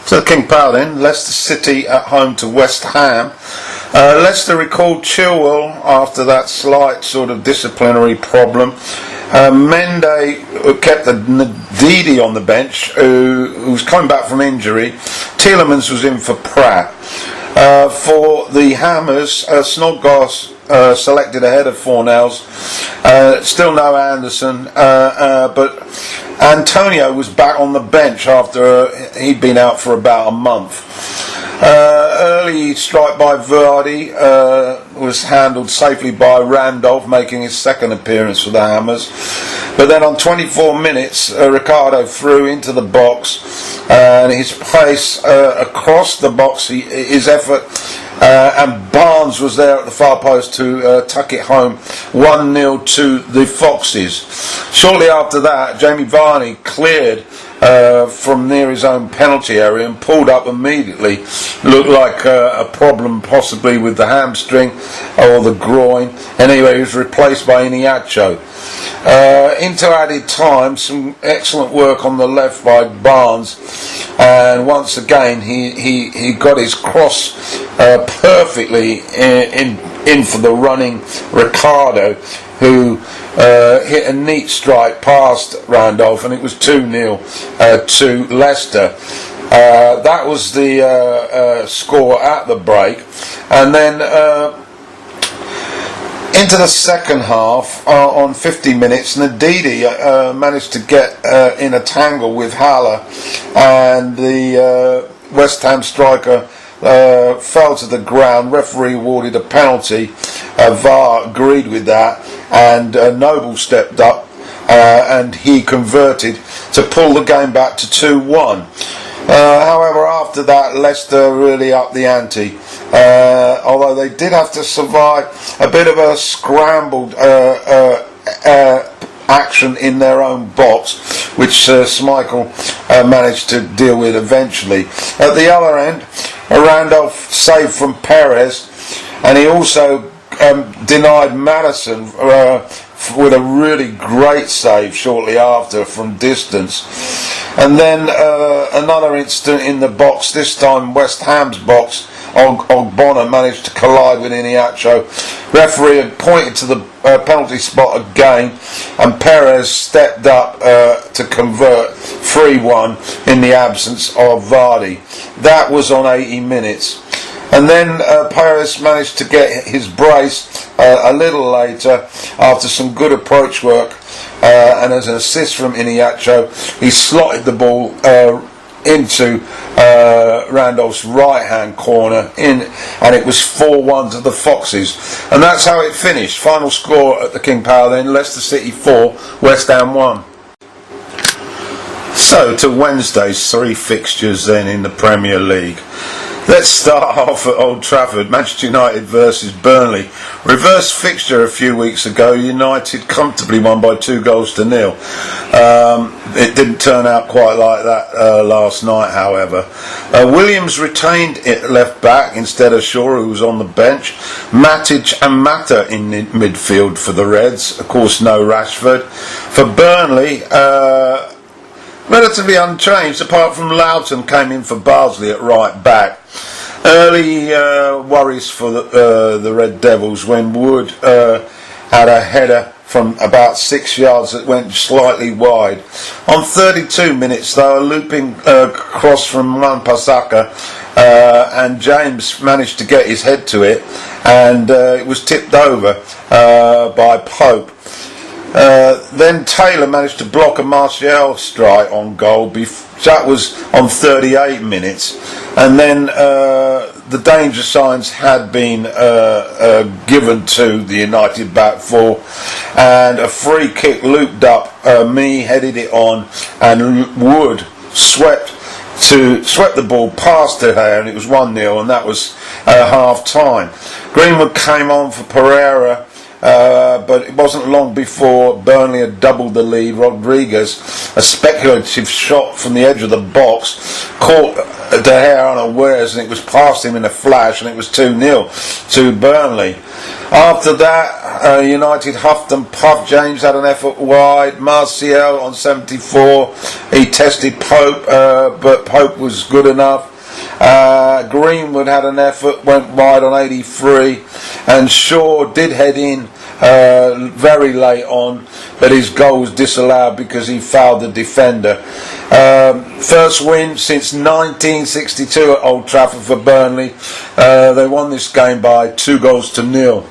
So King Power then, Leicester City at home to West Ham. Leicester recalled Chilwell after that slight sort of disciplinary problem. Mende kept Ndidi on the bench, who was coming back from injury. Tielemans was in for Pratt. For the Hammers, Snodgrass selected ahead of Fornells. Still no Anderson, but Antonio was back on the bench after he'd been out for about a month. Early strike by Vardy was handled safely by Randolph, making his second appearance for the Hammers. But then on 24 minutes, Ricardo threw into the box, and his pace across the box, his effort, and Barnes was there at the far post to tuck it home 1-0 to the Foxes. Shortly after that, Jamie Varney cleared from near his own penalty area and pulled up immediately. Looked like a problem possibly with the hamstring or the groin. Anyway, he was replaced by Iheanacho. Into added time, some excellent work on the left by Barnes, and once again he got his cross perfectly in for the running Ricardo, who hit a neat strike past Randolph, and it was 2-0 to Leicester. That was the score at the break, and then into the second half, on 50 minutes, Ndidi managed to get in a tangle with Haller, and the West Ham striker fell to the ground. Referee awarded a penalty. VAR agreed with that, and Noble stepped up and he converted to pull the game back to 2-1. However, after that, Leicester really upped the ante, although they did have to survive a bit of a scrambled action in their own box, which Schmeichel managed to deal with eventually. At the other end, Randolph saved from Perez, and he also denied Madison with a really great save shortly after from distance. And then another incident in the box, this time West Ham's box. Ogbonna managed to collide with Iheanacho. Referee had pointed to the penalty spot again, and Perez stepped up to convert 3-1 in the absence of Vardy. That was on 80 minutes. And then Perez managed to get his brace a little later after some good approach work, and as an assist from Iheanacho, he slotted the ball into Randolph's right hand corner and it was 4-1 to the Foxes, and that's how it finished. Final score at the King Power then: Leicester City 4, West Ham 1. So to Wednesday's three fixtures then in the Premier League. Let's start off at Old Trafford. Manchester United versus Burnley. Reverse fixture a few weeks ago. United comfortably won by 2-0. It didn't turn out quite like that last night, however. Williams retained it left back instead of Shaw, who was on the bench. Matic and Mata in midfield for the Reds. Of course, no Rashford. For Burnley, relatively unchanged, apart from Loughton came in for Barnsley at right back. Early worries for the Red Devils when Wood had a header from about 6 yards that went slightly wide. On 32 minutes, though, a looping cross from Wan-Bissaka, and James managed to get his head to it, and it was tipped over by Pope. Then Taylor managed to block a Martial strike on goal. That was on 38 minutes, and then the danger signs had been given to the United back four, and a free kick looped up. Mee headed it on, and Wood swept the ball past De Gea, and it was 1-0, and that was half time. Greenwood came on for Pereira. But it wasn't long before Burnley had doubled the lead. Rodriguez, a speculative shot from the edge of the box, caught De Gea unawares, and it was past him in a flash, and it was 2-0 to Burnley. After that, United huffed and puffed. James had an effort wide. Martial on 74. He tested Pope, but Pope was good enough. Greenwood had an effort, went wide on 83, and Shaw did head in very late on, but his goal was disallowed because he fouled the defender. First win since 1962 at Old Trafford for Burnley. They won this game by 2-0.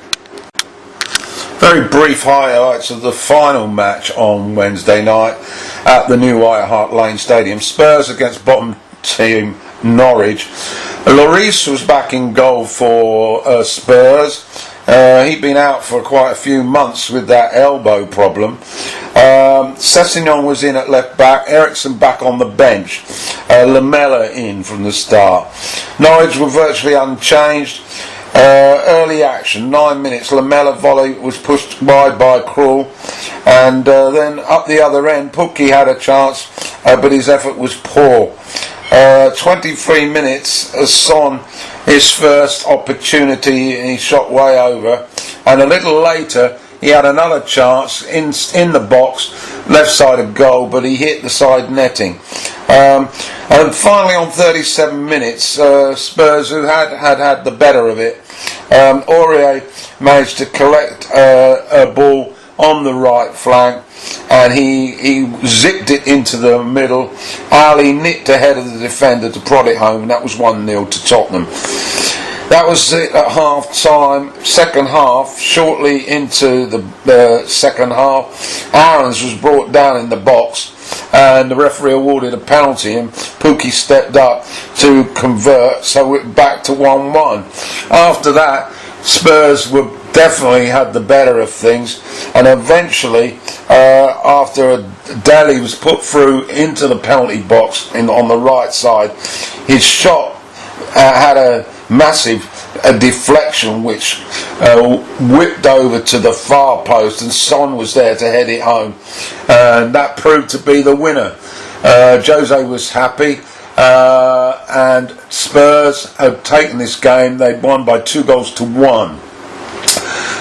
Very brief highlights of the final match on Wednesday night at the new White Hart Lane Stadium. Spurs against bottom team Norwich. Lloris was back in goal for Spurs. He'd been out for quite a few months with that elbow problem. Sessegnon was in at left back. Ericsson back on the bench. Lamela in from the start. Norwich were virtually unchanged. Early action, 9 minutes. Lamela volley was pushed wide by Krul, and then up the other end, Pukki had a chance, but his effort was poor. 23 minutes, Son, his first opportunity, and he shot way over. And a little later, he had another chance in the box, left side of goal, but he hit the side netting. And finally, on 37 minutes, Spurs, who had the better of it, Aurier managed to collect a ball on the right flank, and he zipped it into the middle. Ali nipped ahead of the defender to prod it home, and that was 1-0 to Tottenham. That was it at half time. Second half, shortly into the second half, Aarons was brought down in the box, and the referee awarded a penalty, and Pukki stepped up to convert, so we're back to 1-1. After that, Spurs were definitely had the better of things, and eventually, after Daly was put through into the penalty box on the right side, his shot had a massive deflection which whipped over to the far post, and Son was there to head it home, and that proved to be the winner. Jose was happy, and Spurs had taken this game. They won by 2-1.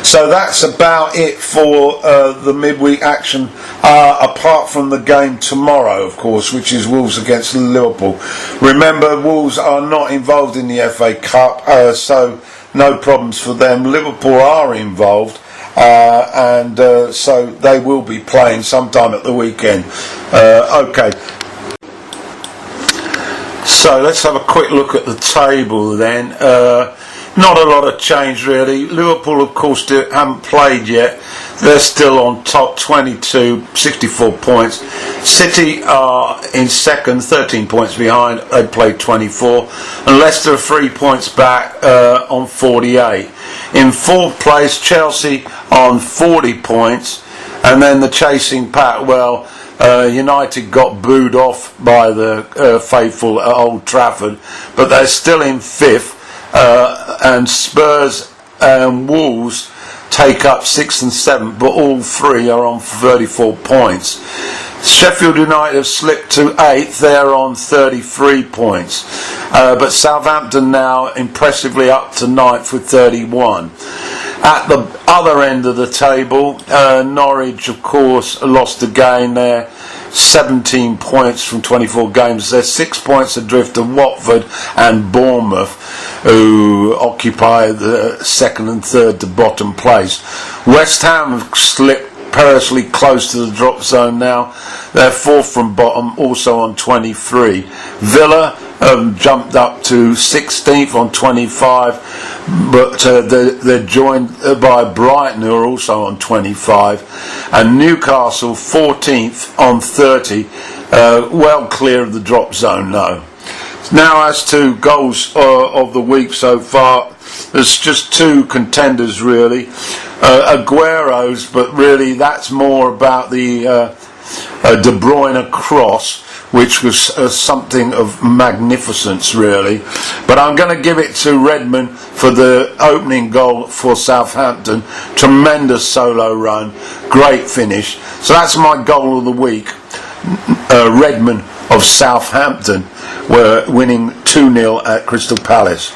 So that's about it for the midweek action, apart from the game tomorrow, of course, which is Wolves against Liverpool. Remember, Wolves are not involved in the FA Cup, so no problems for them. Liverpool are involved, and so they will be playing sometime at the weekend. Okay. So let's have a quick look at the table then. Not a lot of change really. Liverpool, of course, haven't played yet. They're still on top, 22, 64 points. City are in second, 13 points behind. They played 24. And Leicester are 3 points back on 48. In fourth place, Chelsea on 40 points. And then the chasing pack, well, United got booed off by the faithful at Old Trafford, but they're still in fifth. And Spurs and Wolves take up 6th and 7th, but all three are on 34 points. Sheffield United have slipped to 8th, they're on 33 points. But Southampton now impressively up to 9th with 31. At the other end of the table, Norwich, of course, lost again there. 17 points from 24 games. They're 6 points adrift of Watford and Bournemouth, who occupy the second and third to bottom place. West Ham have slipped perilously close to the drop zone now. They're fourth from bottom, also on 23. Villa jumped up to 16th on 25, but they're joined by Brighton, who are also on 25, and Newcastle 14th on 30, well clear of the drop zone now. Now, as to goals of the week so far, there's just two contenders really. Aguero's, but really that's more about the De Bruyne cross, which was something of magnificence really. But I'm going to give it to Redmond for the opening goal for Southampton. Tremendous solo run, great finish. So that's my goal of the week. Redmond of Southampton were winning 2-0 at Crystal Palace.